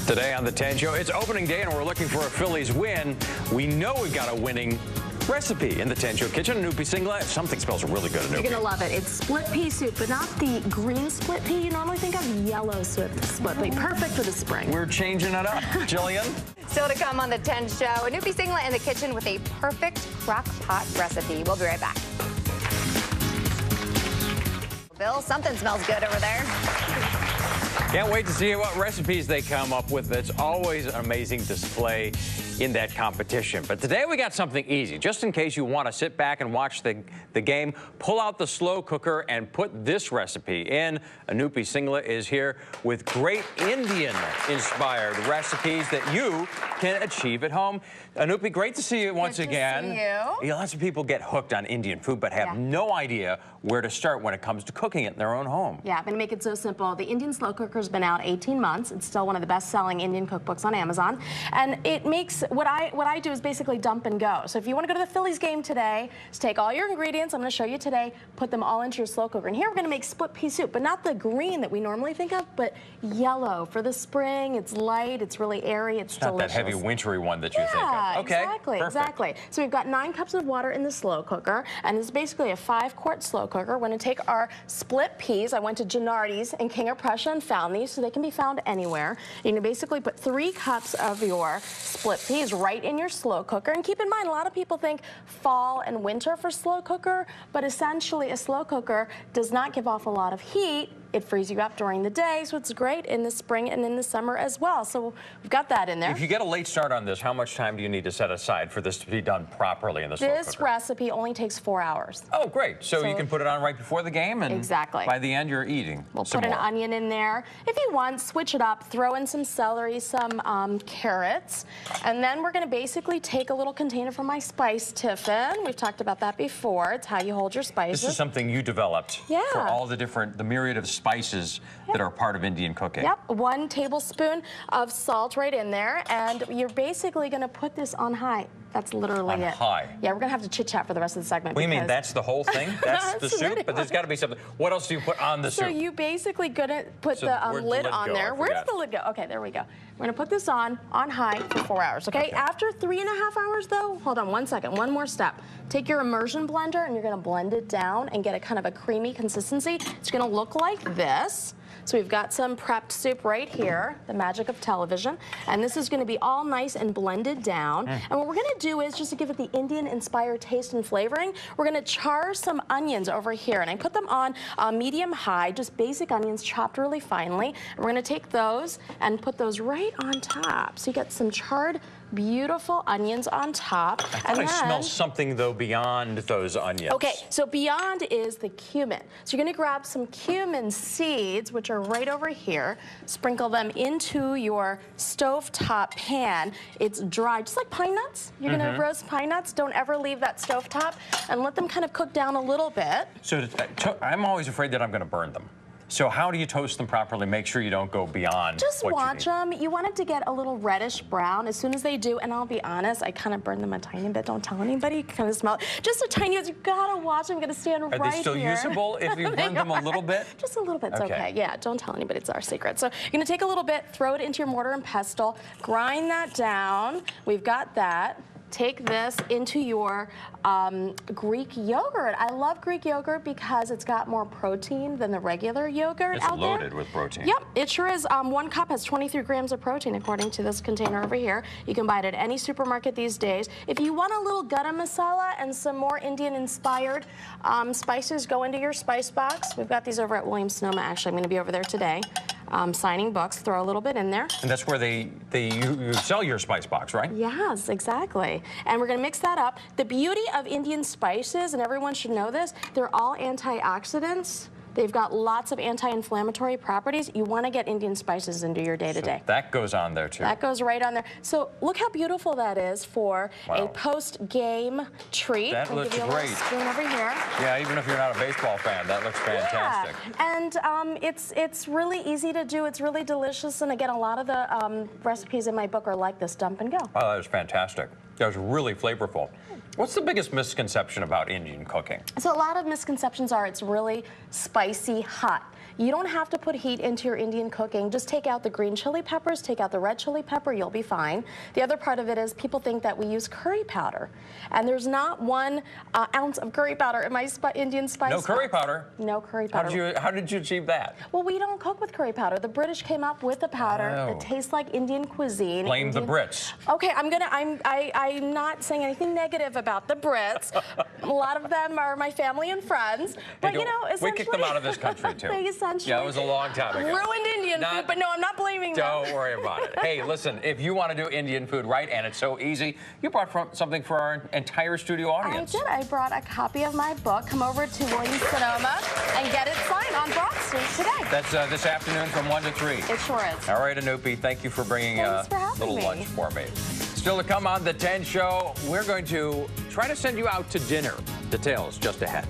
Today on the 10 Show, it's opening day and we're looking for a Phillies win. We know we've got a winning recipe in the 10 Show kitchen. Anupy singlet. Something smells really good, Anupy. You're gonna love it. It's split pea soup, but not the green split pea you normally think of. Yellow split pea. Perfect for the spring. We're changing it up. Jillian? Still to come on the 10 Show, Anupy singlet in the kitchen with a perfect crock pot recipe. We'll be right back. Bill, something smells good over there. Can't wait to see what recipes they come up with. It's always an amazing display in that competition. But today we got something easy. Just in case you want to sit back and watch the game, pull out the slow cooker and put this recipe in. Anupy singlet is here with great Indian-inspired recipes that you can achieve at home. Anupy, great to see you once again. Good to see you. Lots of people get hooked on Indian food but have no idea where to start when it comes to cooking it in their own home. Yeah, I'm going to make it so simple. The Indian slow cooker's been out 18 months. It's still one of the best-selling Indian cookbooks on Amazon. And it makes, what I do is basically dump and go. So if you want to go to the Phillies game today, just take all your ingredients, I'm going to show you today, put them all into your slow cooker. And here we're going to make split pea soup, but not the green that we normally think of, but yellow. For the spring, it's light, it's really airy, it's delicious. Not that heavy wintry one that you think of. Okay, exactly, perfect. exactly. So we've got 9 cups of water in the slow cooker, and it's basically a 5-quart slow cooker. We're going to take our split peas. I went to Gennardi's in King of Prussia and found these, so they can be found anywhere. You're going to basically put 3 cups of your split peas right in your slow cooker. And keep in mind, a lot of people think fall and winter for slow cooker, but essentially a slow cooker does not give off a lot of heat. It frees you up during the day, so it's great in the spring and in the summer as well. So we've got that in there. If you get a late start on this, how much time do you need to set aside for this to be done properly in the slow cooker? This recipe only takes 4 hours. Oh, great. So you can put it on right before the game, and exactly. by the end, you're eating. We'll put an onion in there. If you want, switch it up. Throw in some celery, some carrots. And then we're going to basically take a little container from my spice tiffin. We've talked about that before. It's how you hold your spices. This is something you developed for all the myriad of spices that are part of Indian cooking. Yep, 1 tablespoon of salt right in there, and you're basically going to put this on high. That's literally on high. Yeah, we're going to have to chit-chat for the rest of the segment. What do you mean, that's the whole thing? That's the soup? But there's got to be something. What else do you put on the soup? So you basically going to put the lid on there. Where does the lid go? Okay, there we go. We're going to put this on high for 4 hours, okay? After 3.5 hours, though, hold on 1 second, one more step. Take your immersion blender, and you're going to blend it down and get a kind of a creamy consistency. It's going to look like this. So we've got some prepped soup right here, the magic of television. And this is going to be all nice and blended down. And what we're going to do is, just to give it the Indian-inspired taste and flavoring, we're going to char some onions over here. And I put them on medium-high, just basic onions chopped really finely. And we're going to take those and put those right on top. So you get some charred, beautiful onions on top. I thought I smell something, though, beyond those onions. Okay, so beyond is the cumin. So you're going to grab some cumin seeds, which are right over here, sprinkle them into your stovetop pan. It's dry, just like pine nuts. You're going to roast pine nuts. Don't ever leave that stovetop, and let them kind of cook down a little bit. So I'm always afraid that I'm going to burn them. So how do you toast them properly? Make sure you don't go beyond Just what watch them. You want it to get a little reddish brown as soon as they do. And I'll be honest, I kind of burn them a tiny bit. Don't tell anybody. You kind of smell it. Just a tiny bit. You gotta watch them. I'm gonna stand right here. Are they still usable if you burn them a little bit? Just a little bit's okay. Yeah, don't tell anybody. It's our secret. So you're gonna take a little bit, throw it into your mortar and pestle, grind that down. We've got that. Take this into your Greek yogurt. I love Greek yogurt because it's got more protein than the regular yogurt out there. It's loaded with protein. Yep, it sure is. 1 cup has 23 grams of protein, according to this container over here. You can buy it at any supermarket these days. If you want a little garam masala and some more Indian-inspired spices, go into your spice box. We've got these over at Williams-Sonoma. Actually, I'm going to be over there today. Signing books, throw a little bit in there. And that's where you sell your spice box, right? Yes, exactly. And we're going to mix that up. The beauty of Indian spices, and everyone should know this, they're all antioxidants. They've got lots of anti-inflammatory properties. You want to get Indian spices into your day-to-day. So that goes on there, too. That goes right on there. So look how beautiful that is for a post-game treat. That looks give you a great. Spoon over here. Yeah, even if you're not a baseball fan, that looks fantastic. Yeah. And it's really easy to do. It's really delicious. And again, a lot of the recipes in my book are like this, dump and go. Oh, that was fantastic. That was really flavorful. What's the biggest misconception about Indian cooking? So a lot of misconceptions are it's really spicy, hot. You don't have to put heat into your Indian cooking. Just take out the green chili peppers, take out the red chili pepper, you'll be fine. The other part of it is people think that we use curry powder. And there's not 1 ounce of curry powder in my Indian spice. No curry powder? No curry powder. How did you achieve that? Well, we don't cook with curry powder. The British came up with the powder that tastes like Indian cuisine. Blame the Brits. Okay, I'm not saying anything negative about the Brits. A lot of them are my family and friends. But you know, essentially, we kicked them out of this country too. Yeah, it was a long time ago. Ruined Indian food, but no, I'm not blaming them. Don't worry about it. Hey, listen, if you want to do Indian food right, and it's so easy, you brought something for our entire studio audience. I did. I brought a copy of my book. Come over to Williams-Sonoma and get it signed on Broad Street today. That's this afternoon from 1 to 3. It sure is. All right, Anupy, thank you for bringing a little lunch for me. Still to come on The 10 Show, we're going to try to send you out to dinner. Details just ahead.